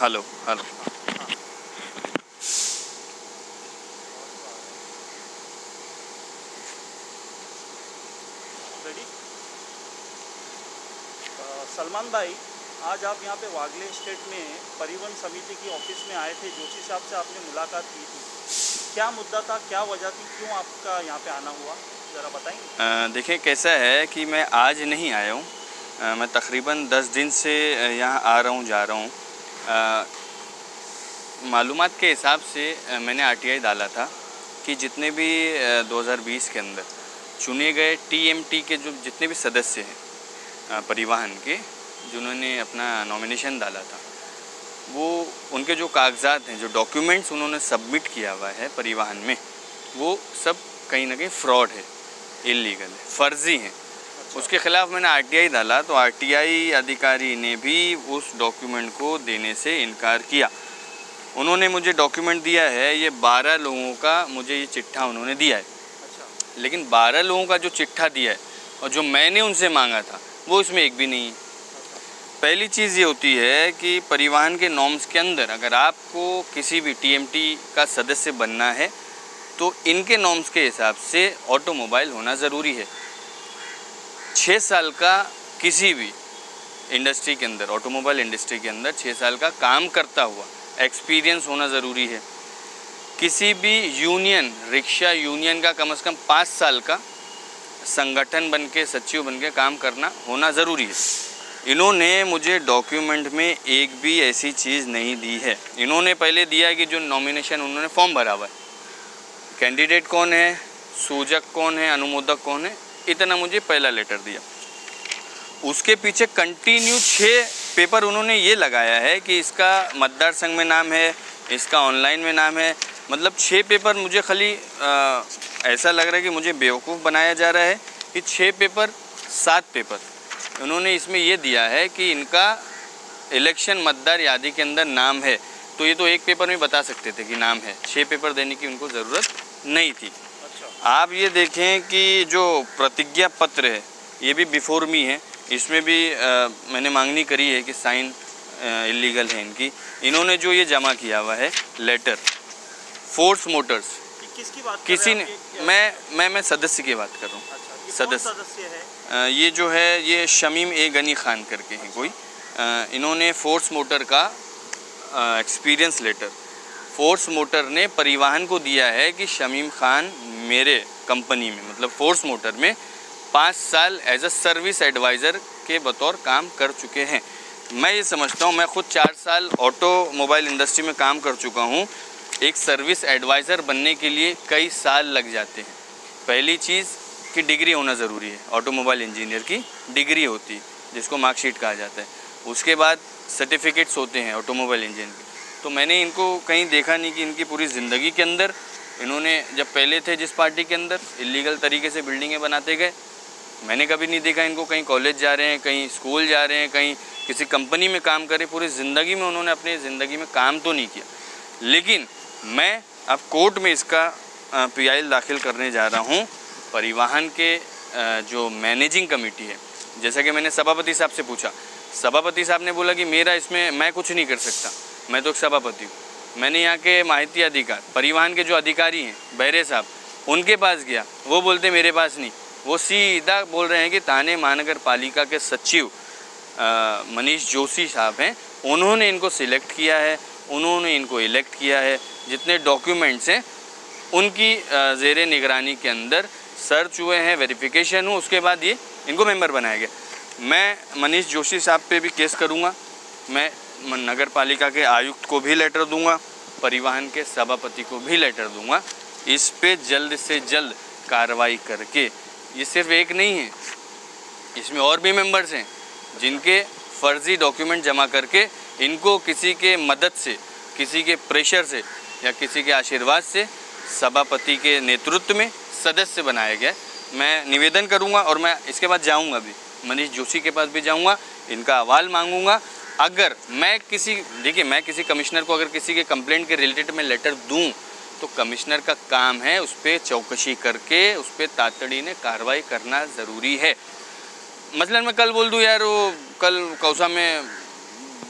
Hello hello. Ready? Salman भाई, आज आप यहाँ पे वागले स्टेट में परिवहन समिति की ऑफिस में आए थे। जोशी साहब से आपने मुलाकात की थी। क्या मुद्दा था, क्या वजह थी, क्यों आपका यहाँ पे आना हुआ, ज़रा बताएंगे? देखिए कैसा है कि मैं आज नहीं आया हूँ। मैं तकरीबन 10 दिन से यहाँ आ रहा हूँ जा रहा हूँ। मालूमात के हिसाब से मैंने आरटीआई डाला था कि जितने भी 2020 के अंदर चुने गए टीएमटी के जो जितने भी सदस्य हैं परिवहन के, जिन्होंने अपना नॉमिनेशन डाला था, वो उनके जो कागजात हैं, जो डॉक्यूमेंट्स उन्होंने सबमिट किया हुआ है परिवहन में, वो सब कहीं ना कहीं फ्रॉड है, इलीगल है, फर्जी हैं। उसके ख़िलाफ़ मैंने आरटीआई डाला तो आरटीआई अधिकारी ने भी उस डॉक्यूमेंट को देने से इनकार किया। उन्होंने मुझे डॉक्यूमेंट दिया है, ये 12 लोगों का मुझे ये चिट्ठा उन्होंने दिया है। लेकिन 12 लोगों का जो चिट्ठा दिया है और जो मैंने उनसे मांगा था वो इसमें एक भी नहीं है। पहली चीज़ ये होती है कि परिवहन के नॉर्म्स के अंदर अगर आपको किसी भी टीएमटी का सदस्य बनना है तो इनके नॉर्म्स के हिसाब से ऑटोमोबाइल होना ज़रूरी है। 6 साल का किसी भी इंडस्ट्री के अंदर, ऑटोमोबाइल इंडस्ट्री के अंदर 6 साल का काम करता हुआ एक्सपीरियंस होना ज़रूरी है। किसी भी यूनियन, रिक्शा यूनियन का कम से कम 5 साल का संगठन बन के, सचिव बन के काम करना होना ज़रूरी है। इन्होंने मुझे डॉक्यूमेंट में एक भी ऐसी चीज़ नहीं दी है। इन्होंने पहले दिया है कि जो नॉमिनेशन उन्होंने फॉर्म भरा हुआ है, कैंडिडेट कौन है, सूचक कौन है, अनुमोदक कौन है, इतना मुझे पहला लेटर दिया। उसके पीछे कंटिन्यू 6 पेपर उन्होंने ये लगाया है कि इसका मतदार संघ में नाम है, इसका ऑनलाइन में नाम है। मतलब 6 पेपर मुझे खाली ऐसा लग रहा है कि मुझे बेवकूफ़ बनाया जा रहा है कि 6 पेपर 7 पेपर उन्होंने इसमें ये दिया है कि इनका इलेक्शन मतदार यादी के अंदर नाम है। तो ये तो एक पेपर में बता सकते थे कि नाम है, 6 पेपर देने की उनको ज़रूरत नहीं थी। आप ये देखें कि जो प्रतिज्ञा पत्र है ये भी बिफोर मी है, इसमें भी मैंने मांगनी करी है कि साइन इलीगल है इनकी। इन्होंने जो ये जमा किया हुआ है लेटर, फोर्स मोटर्स, किसकी बात किसी ने, मैं सदस्य की बात कर रहा हूँ। अच्छा, ये सदस्य है? ये जो है ये शमीम ए गनी खान करके हैं कोई। इन्होंने फोर्स मोटर का एक्सपीरियंस लेटर फोर्स मोटर ने परिवहन को दिया है कि शमीम खान मेरे कंपनी में, मतलब फोर्स मोटर में 5 साल एज अ सर्विस एडवाइज़र के बतौर काम कर चुके हैं। मैं ये समझता हूँ, मैं ख़ुद 4 साल ऑटोमोबाइल इंडस्ट्री में काम कर चुका हूँ। एक सर्विस एडवाइज़र बनने के लिए कई साल लग जाते हैं। पहली चीज़ कि डिग्री होना ज़रूरी है, ऑटोमोबाइल इंजीनियर की डिग्री होती है जिसको मार्कशीट कहा जाता है। उसके बाद सर्टिफिकेट्स होते हैं ऑटोमोबाइल इंजीनियर के। तो मैंने इनको कहीं देखा नहीं कि इनकी पूरी ज़िंदगी के अंदर इन्होंने, जब पहले थे जिस पार्टी के अंदर, इलीगल तरीके से बिल्डिंगें बनाते गए। मैंने कभी नहीं देखा इनको कहीं कॉलेज जा रहे हैं, कहीं स्कूल जा रहे हैं, कहीं किसी कंपनी में काम कर रहे। पूरी ज़िंदगी में उन्होंने अपनी ज़िंदगी में काम तो नहीं किया। लेकिन मैं अब कोर्ट में इसका पीआईएल दाखिल करने जा रहा हूँ। परिवहन के जो मैनेजिंग कमेटी है, जैसा कि मैंने सभापति साहब से पूछा, सभापति साहब ने बोला कि मेरा इसमें मैं कुछ नहीं कर सकता, मैं तो एक सभापति हूँ। मैंने यहाँ के माहिती अधिकार, परिवहन के जो अधिकारी हैं बहरे साहब, उनके पास गया, वो बोलते मेरे पास नहीं। वो सीधा बोल रहे हैं कि थाने महानगर पालिका के सचिव मनीष जोशी साहब हैं, उन्होंने इनको सिलेक्ट किया है, उन्होंने इनको इलेक्ट किया है। जितने डॉक्यूमेंट्स हैं उनकी ज़ेरे निगरानी के अंदर सर्च हुए हैं, वेरिफिकेशन हुआ, उसके बाद ये इनको मेंबर बनाया गया। मैं मनीष जोशी साहब पे भी केस करूँगा, मैं नगर पालिका के आयुक्त को भी लेटर दूंगा, परिवहन के सभापति को भी लेटर दूंगा। इस पे जल्द से जल्द कार्रवाई करके, ये सिर्फ एक नहीं है, इसमें और भी मेंबर्स हैं जिनके फर्जी डॉक्यूमेंट जमा करके इनको किसी के मदद से, किसी के प्रेशर से या किसी के आशीर्वाद से सभापति के नेतृत्व में सदस्य बनाया गया। मैं निवेदन करूंगा और मैं इसके बाद जाऊंगा भी, मनीष जोशी के पास भी जाऊंगा, इनका अहवाल मांगूंगा। अगर मैं किसी कमिश्नर को अगर किसी के कंप्लेंट के रिलेटेड में लेटर दूं तो कमिश्नर का काम है उस पर चौकसी करके उस पर तातड़ी ने कार्रवाई करना ज़रूरी है। मसलन मैं कल बोल दूं यार वो कल कौसा में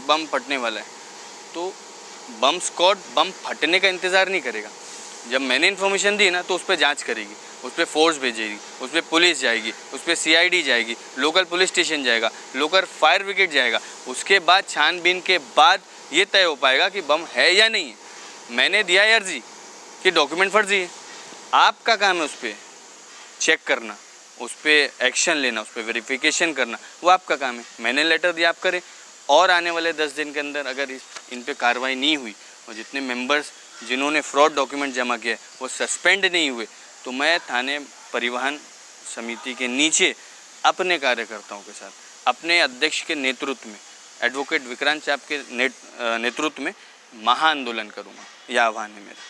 बम फटने वाला है, तो बम स्क्वाड बम फटने का इंतज़ार नहीं करेगा। जब मैंने इन्फॉर्मेशन दी ना तो उस पर जाँच करेगी, उस पर फोर्स भेजेगी, उस पर पुलिस जाएगी, उस पर CID जाएगी, लोकल पुलिस स्टेशन जाएगा, लोकल फायर ब्रिगेड जाएगा। उसके बाद छानबीन के बाद ये तय हो पाएगा कि बम है या नहीं है। मैंने दिया है अर्जी कि डॉक्यूमेंट फर्जी है, आपका काम है उस पर चेक करना, उस पर एक्शन लेना, उस पर वेरिफिकेशन करना, वो आपका काम है। मैंने लेटर दिया, आप करें। और आने वाले 10 दिन के अंदर अगर इन पे कार्रवाई नहीं हुई और जितने मेंबर्स जिन्होंने फ्रॉड डॉक्यूमेंट जमा किया वो सस्पेंड नहीं हुए तो मैं थाने परिवहन समिति के नीचे अपने कार्यकर्ताओं के साथ, अपने अध्यक्ष के नेतृत्व में, एडवोकेट विक्रांत चाप के नेतृत्व में महा आंदोलन करूँगा। यह आह्वान है मेरा।